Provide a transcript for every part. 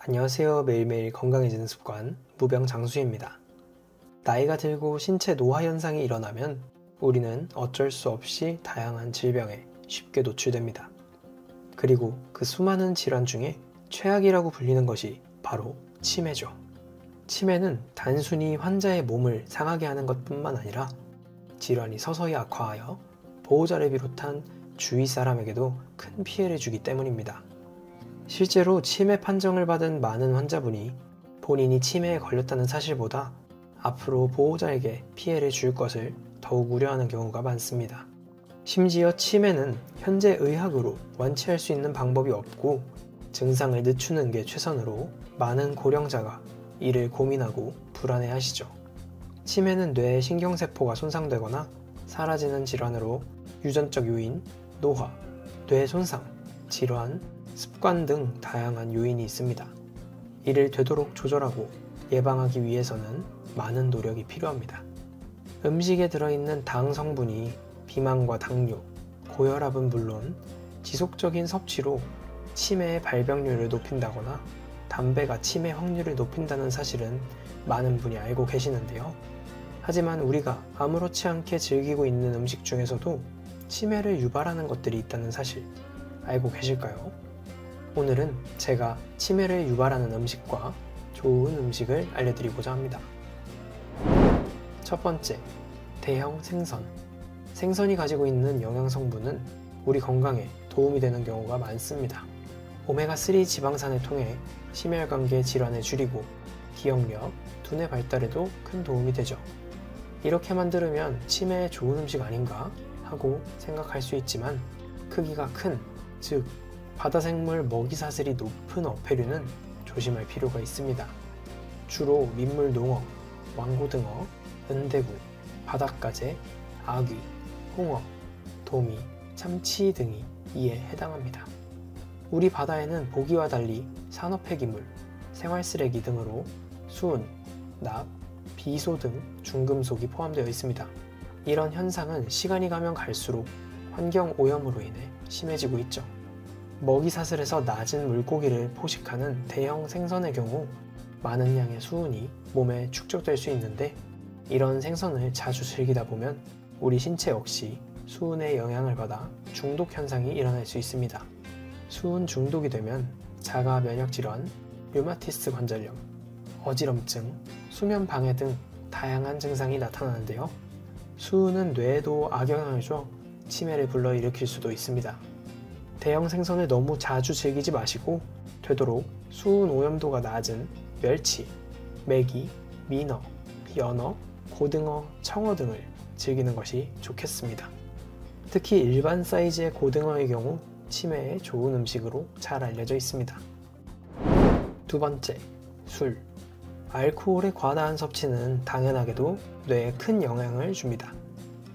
안녕하세요. 매일매일 건강해지는 습관 무병장수입니다. 나이가 들고 신체 노화 현상이 일어나면 우리는 어쩔 수 없이 다양한 질병에 쉽게 노출됩니다. 그리고 그 수많은 질환 중에 최악이라고 불리는 것이 바로 치매죠. 치매는 단순히 환자의 몸을 상하게 하는 것뿐만 아니라 질환이 서서히 악화하여 보호자를 비롯한 주위 사람에게도 큰 피해를 주기 때문입니다. 실제로 치매 판정을 받은 많은 환자분이 본인이 치매에 걸렸다는 사실보다 앞으로 보호자에게 피해를 줄 것을 더욱 우려하는 경우가 많습니다. 심지어 치매는 현재 의학으로 완치할 수 있는 방법이 없고 증상을 늦추는 게 최선으로 많은 고령자가 이를 고민하고 불안해하시죠. 치매는 뇌의 신경세포가 손상되거나 사라지는 질환으로 유전적 요인, 노화, 뇌 손상, 질환, 습관 등 다양한 요인이 있습니다. 이를 되도록 조절하고 예방하기 위해서는 많은 노력이 필요합니다. 음식에 들어있는 당 성분이 비만과 당뇨, 고혈압은 물론 지속적인 섭취로 치매의 발병률을 높인다거나 담배가 치매 확률을 높인다는 사실은 많은 분이 알고 계시는데요. 하지만 우리가 아무렇지 않게 즐기고 있는 음식 중에서도 치매를 유발하는 것들이 있다는 사실 알고 계실까요? 오늘은 제가 치매를 유발하는 음식과 좋은 음식을 알려드리고자 합니다. 첫 번째, 대형 생선. 생선이 가지고 있는 영양 성분은 우리 건강에 도움이 되는 경우가 많습니다. 오메가3 지방산을 통해 심혈관계 질환을 줄이고 기억력, 두뇌 발달에도 큰 도움이 되죠. 이렇게만 들으면 치매에 좋은 음식 아닌가 하고 생각할 수 있지만 크기가 큰, 즉 바다생물 먹이사슬이 높은 어패류는 조심할 필요가 있습니다. 주로 민물농어, 왕고등어, 은대구, 바닷가재, 아귀, 홍어, 도미, 참치 등이 이에 해당합니다. 우리 바다에는 보기와 달리 산업폐기물, 생활쓰레기 등으로 수은, 납, 비소 등 중금속이 포함되어 있습니다. 이런 현상은 시간이 가면 갈수록 환경오염으로 인해 심해지고 있죠. 먹이사슬에서 낮은 물고기를 포식하는 대형 생선의 경우 많은 양의 수은이 몸에 축적될 수 있는데 이런 생선을 자주 즐기다 보면 우리 신체 역시 수은의 영향을 받아 중독 현상이 일어날 수 있습니다. 수은 중독이 되면 자가 면역질환, 류마티스 관절염, 어지럼증, 수면 방해 등 다양한 증상이 나타나는데요. 수은은 뇌에도 악영향을 줘 치매를 불러일으킬 수도 있습니다. 대형 생선을 너무 자주 즐기지 마시고 되도록 수은 오염도가 낮은 멸치, 메기, 민어, 연어, 고등어, 청어 등을 즐기는 것이 좋겠습니다. 특히 일반 사이즈의 고등어의 경우 치매에 좋은 음식으로 잘 알려져 있습니다. 두 번째, 술. 알코올의 과다한 섭취는 당연하게도 뇌에 큰 영향을 줍니다.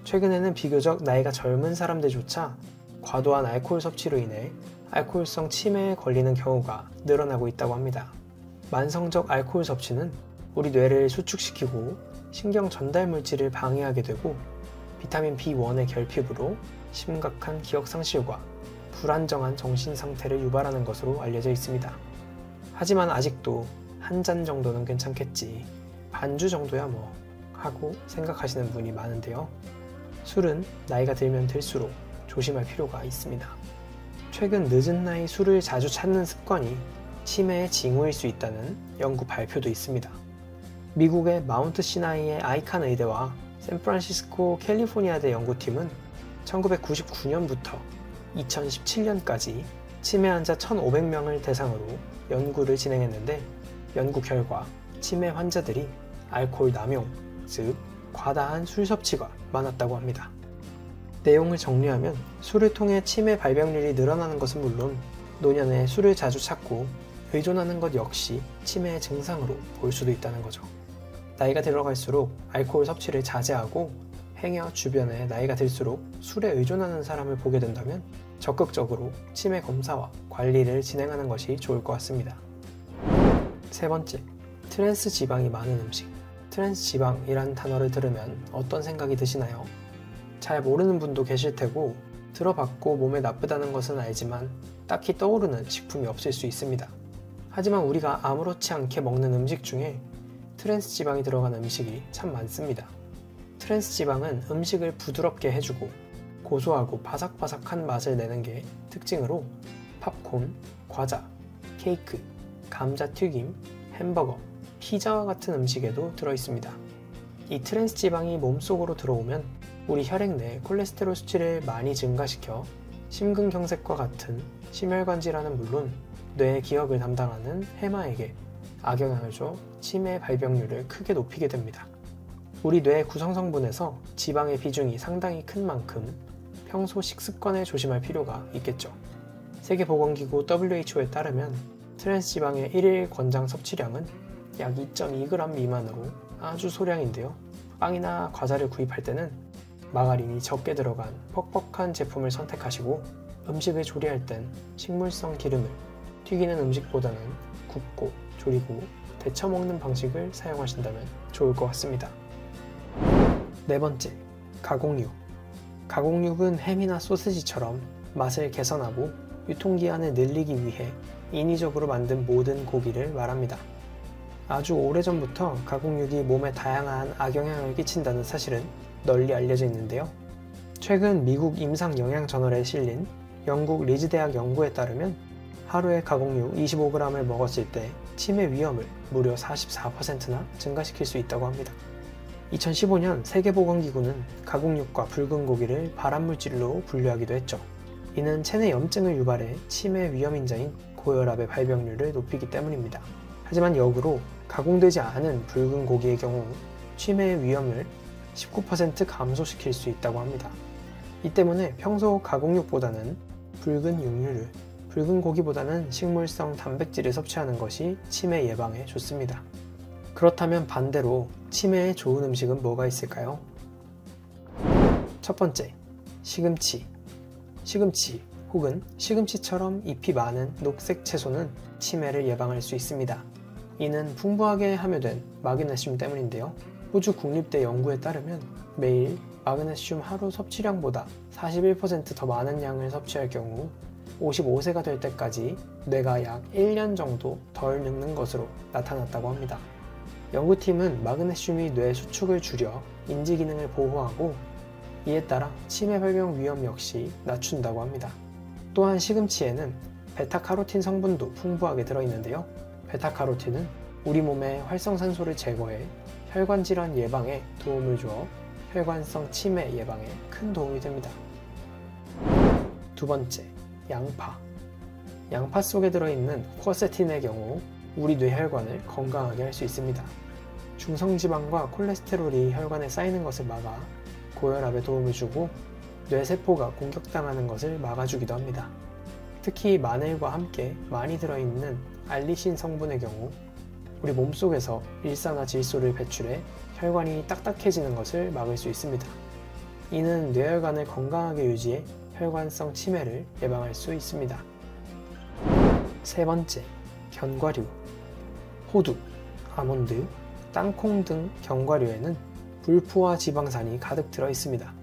최근에는 비교적 나이가 젊은 사람들조차 과도한 알코올 섭취로 인해 알코올성 치매에 걸리는 경우가 늘어나고 있다고 합니다. 만성적 알코올 섭취는 우리 뇌를 수축시키고 신경 전달 물질을 방해하게 되고 비타민 B1의 결핍으로 심각한 기억 상실과 불안정한 정신 상태를 유발하는 것으로 알려져 있습니다. 하지만 아직도 한 잔 정도는 괜찮겠지, 반주 정도야 뭐 하고 생각하시는 분이 많은데요. 술은 나이가 들면 들수록 조심할 필요가 있습니다. 최근 늦은 나이 술을 자주 찾는 습관이 치매의 징후일 수 있다는 연구 발표도 있습니다. 미국의 마운트 시나이의 아이칸 의대와 샌프란시스코 캘리포니아대 연구팀은 1999년부터 2017년까지 치매 환자 1,500명을 대상으로 연구를 진행했는데 연구 결과 치매 환자들이 알코올 남용, 즉 과다한 술 섭취가 많았다고 합니다. 내용을 정리하면 술을 통해 치매 발병률이 늘어나는 것은 물론 노년에 술을 자주 찾고 의존하는 것 역시 치매의 증상으로 볼 수도 있다는 거죠. 나이가 들어갈수록 알코올 섭취를 자제하고 행여 주변에 나이가 들수록 술에 의존하는 사람을 보게 된다면 적극적으로 치매 검사와 관리를 진행하는 것이 좋을 것 같습니다. 세 번째, 트랜스 지방이 많은 음식. 트랜스 지방이란 단어를 들으면 어떤 생각이 드시나요? 잘 모르는 분도 계실 테고 들어봤고 몸에 나쁘다는 것은 알지만 딱히 떠오르는 식품이 없을 수 있습니다. 하지만 우리가 아무렇지 않게 먹는 음식 중에 트랜스 지방이 들어간 음식이 참 많습니다. 트랜스 지방은 음식을 부드럽게 해주고 고소하고 바삭바삭한 맛을 내는 게 특징으로 팝콘, 과자, 케이크, 감자튀김, 햄버거, 피자와 같은 음식에도 들어있습니다. 이 트랜스 지방이 몸속으로 들어오면 우리 혈액 내 콜레스테롤 수치를 많이 증가시켜 심근경색과 같은 심혈관 질환은 물론 뇌의 기억을 담당하는 해마에게 악영향을 줘 치매 발병률을 크게 높이게 됩니다. 우리 뇌 구성성분에서 지방의 비중이 상당히 큰 만큼 평소 식습관을 조심할 필요가 있겠죠. 세계보건기구 WHO에 따르면 트랜스 지방의 1일 권장 섭취량은 약 2.2g 미만으로 아주 소량인데요. 빵이나 과자를 구입할 때는 마가린이 적게 들어간 퍽퍽한 제품을 선택하시고 음식을 조리할 땐 식물성 기름을 튀기는 음식보다는 굽고 조리고 데쳐 먹는 방식을 사용하신다면 좋을 것 같습니다. 네 번째, 가공육. 가공육은 햄이나 소시지처럼 맛을 개선하고 유통기한을 늘리기 위해 인위적으로 만든 모든 고기를 말합니다. 아주 오래전부터 가공육이 몸에 다양한 악영향을 끼친다는 사실은 널리 알려져 있는데요. 최근 미국 임상영양저널에 실린 영국 리즈대학 연구에 따르면 하루에 가공육 25g을 먹었을 때 치매 위험을 무려 44%나 증가시킬 수 있다고 합니다. 2015년 세계보건기구는 가공육과 붉은 고기를 발암물질로 분류하기도 했죠. 이는 체내 염증을 유발해 치매 위험인자인 고혈압의 발병률을 높이기 때문입니다. 하지만 역으로 가공되지 않은 붉은 고기의 경우 치매의 위험을 19% 감소시킬 수 있다고 합니다. 이 때문에 평소 가공육보다는 붉은 육류를, 붉은 고기보다는 식물성 단백질을 섭취하는 것이 치매 예방에 좋습니다. 그렇다면 반대로 치매에 좋은 음식은 뭐가 있을까요? 첫 번째, 시금치. 시금치 혹은 시금치처럼 잎이 많은 녹색 채소는 치매를 예방할 수 있습니다. 이는 풍부하게 함유된 마그네슘 때문인데요. 호주 국립대 연구에 따르면 매일 마그네슘 하루 섭취량보다 41% 더 많은 양을 섭취할 경우 55세가 될 때까지 뇌가 약 1년 정도 덜 늙는 것으로 나타났다고 합니다. 연구팀은 마그네슘이 뇌 수축을 줄여 인지 기능을 보호하고 이에 따라 치매 발병 위험 역시 낮춘다고 합니다. 또한 시금치에는 베타카로틴 성분도 풍부하게 들어있는데요. 베타카로틴은 우리 몸의 활성산소를 제거해 혈관 질환 예방에 도움을 주어 혈관성 치매 예방에 큰 도움이 됩니다. 두 번째, 양파. 양파 속에 들어있는 쿼세틴의 경우 우리 뇌혈관을 건강하게 할 수 있습니다. 중성지방과 콜레스테롤이 혈관에 쌓이는 것을 막아 고혈압에 도움을 주고 뇌세포가 공격당하는 것을 막아주기도 합니다. 특히 마늘과 함께 많이 들어있는 알리신 성분의 경우 우리 몸속에서 일산화질소를 배출해 혈관이 딱딱해지는 것을 막을 수 있습니다. 이는 뇌혈관을 건강하게 유지해 혈관성 치매를 예방할 수 있습니다. 세 번째, 견과류. 호두, 아몬드, 땅콩 등 견과류에는 불포화 지방산이 가득 들어 있습니다.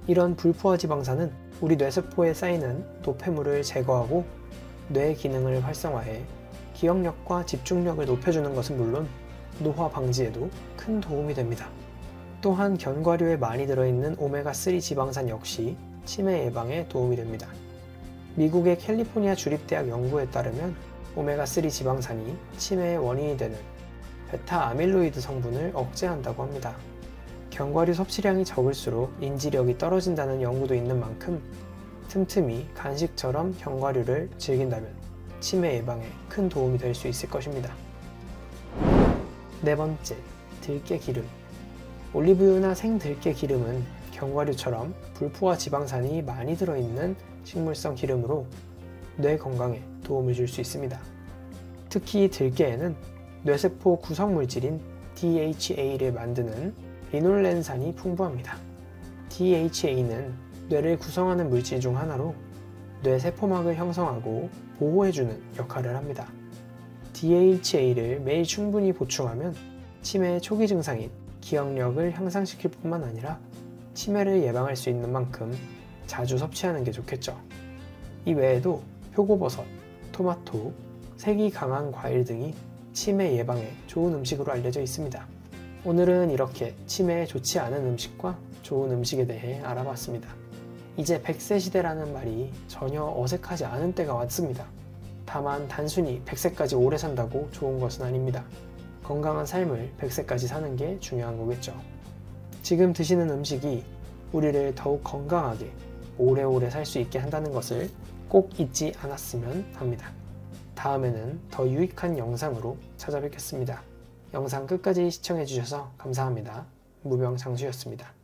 이런 불포화 지방산은 우리 뇌세포에 쌓이는 노폐물을 제거하고 뇌 기능을 활성화해 기억력과 집중력을 높여주는 것은 물론 노화 방지에도 큰 도움이 됩니다. 또한 견과류에 많이 들어있는 오메가3 지방산 역시 치매 예방에 도움이 됩니다. 미국의 캘리포니아 주립대학 연구에 따르면 오메가3 지방산이 치매의 원인이 되는 베타 아밀로이드 성분을 억제한다고 합니다. 견과류 섭취량이 적을수록 인지력이 떨어진다는 연구도 있는 만큼 틈틈이 간식처럼 견과류를 즐긴다면 치매 예방에 큰 도움이 될 수 있을 것입니다. 네 번째, 들깨기름. 올리브유나 생들깨 기름은 견과류처럼 불포화 지방산이 많이 들어있는 식물성 기름으로 뇌 건강에 도움을 줄 수 있습니다. 특히 들깨에는 뇌세포 구성물질인 DHA를 만드는 리놀렌산이 풍부합니다. DHA는 뇌를 구성하는 물질 중 하나로 뇌세포막을 형성하고 보호해주는 역할을 합니다. DHA를 매일 충분히 보충하면 치매의 초기 증상인 기억력을 향상시킬 뿐만 아니라 치매를 예방할 수 있는 만큼 자주 섭취하는 게 좋겠죠. 이 외에도 표고버섯, 토마토, 색이 강한 과일 등이 치매 예방에 좋은 음식으로 알려져 있습니다. 오늘은 이렇게 치매에 좋지 않은 음식과 좋은 음식에 대해 알아봤습니다. 이제 100세 시대라는 말이 전혀 어색하지 않은 때가 왔습니다. 다만 단순히 100세까지 오래 산다고 좋은 것은 아닙니다. 건강한 삶을 100세까지 사는 게 중요한 거겠죠. 지금 드시는 음식이 우리를 더욱 건강하게 오래오래 살 수 있게 한다는 것을 꼭 잊지 않았으면 합니다. 다음에는 더 유익한 영상으로 찾아뵙겠습니다. 영상 끝까지 시청해주셔서 감사합니다. 무병장수였습니다.